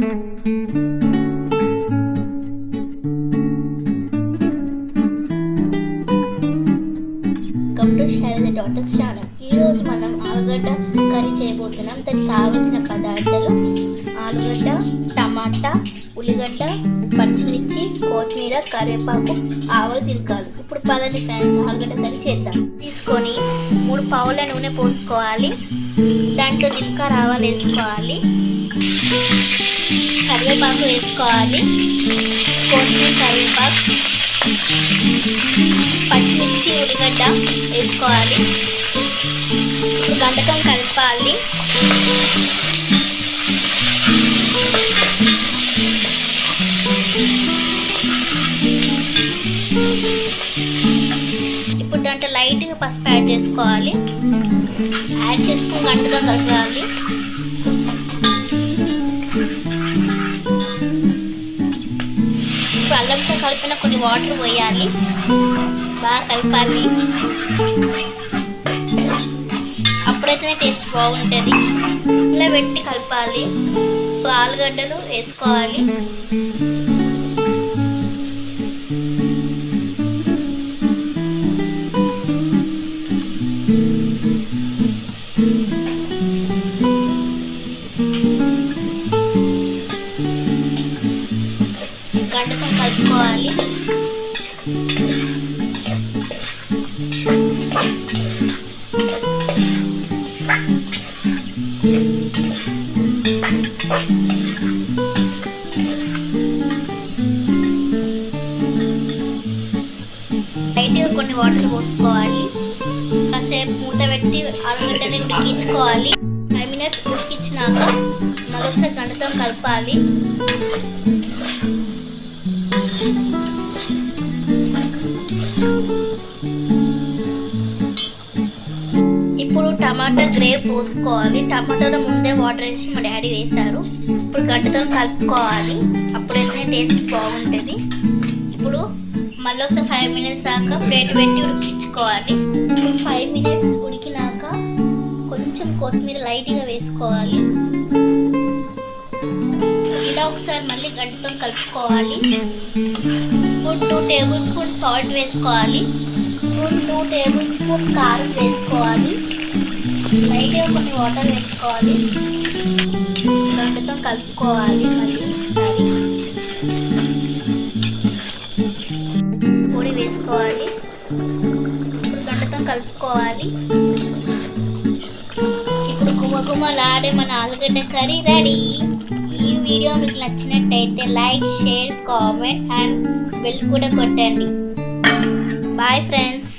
Welcome to Shailaja daughters channel. ఈరోజు మనం ఆలుగడ్డ కర్రీ చేయబోతున్నాం. దానికి కావాల్సిన పదార్థాలు ఆలుగడ్డ, టమాటా, ఉల్లిగడ్డ, పచ్చిమిర్చి, కొత్తిమీర, కరివేపాకు, ఆవాలు, జీలకర్ర. ఇప్పుడు పదండి ఫ్రెండ్స్, ఆలుగడ్డ కర్రీ చేద్దాం. తీసుకొని 3 పావుల నూనె పోసుకోవాలి. దాంట్లో జీలకర్ర, ఆవాలు వేసుకోవాలి, కరివేపాకు వేసుకోవాలి, కొత్తిమీర, కరివేపాకు, పచ్చిమిర్చి, ఉల్లిగడ్డ వేసుకోవాలి. గంటకం కలపాలి. ఇప్పుడు దాంట్లో లైట్గా పసుపు యాడ్ చేసుకోవాలి. యాడ్ చేసుకుని గంటగా కలపాలి. ఇప్పుడు అల్లంతో కలిపిన కొన్ని వాటర్ పోయాలి. బాగా కలపాలి. అప్పుడైతేనే టేస్ట్ బాగుంటుంది. ఇలా పెట్టి కలపాలి. ఆలుగడ్డలు వేసుకోవాలి. గంటతో కలుపుకోవాలి. లైట్గా కొన్ని వాటర్ పోసుకోవాలి. కాసేపు మూత పెట్టి ఆలుగడ్డని ఉడికించుకోవాలి. 5 minutes ఉడికించినాక మరొకసారి గంటతో కలపాలి. ఇప్పుడు టమాటా గ్రేవ్ పోసుకోవాలి. టమాటాలో ముందే వాటర్ వేసి మా డాడీ వేశారు. ఇప్పుడు గంటతో కలుపుకోవాలి. అప్పుడైతే టేస్ట్ బాగుంటుంది. ఇప్పుడు మళ్ళీ ఒకసారి 5 minutes దాకా ప్లేట్ పెట్టి ఉడికించుకోవాలి. 5 minutes ఉడికినాక కొంచెం కొత్తిమీర లైట్గా వేసుకోవాలి. ఇలా ఒకసారి మళ్ళీ గంటతో కలుపుకోవాలి. ఇప్పుడు 2 tablespoon సాల్ట్ వేసుకోవాలి. 2 tablespoon కారం వేసుకోవాలి. లైట్గా కొన్ని వాటర్ వేసుకోవాలి. గంటతో కలుపుకోవాలి. మళ్ళీ ఒకసారి పొడి వేసుకోవాలి. గంటతో కలుపుకోవాలి. ఇప్పుడు గుమగుమలాడే మన ఆలుగడ్డ కర్రీ రెడీ. ఈ వీడియో మీకు నచ్చినట్టయితే like, share, comment and bell కూడా కొట్టండి. Bye friends.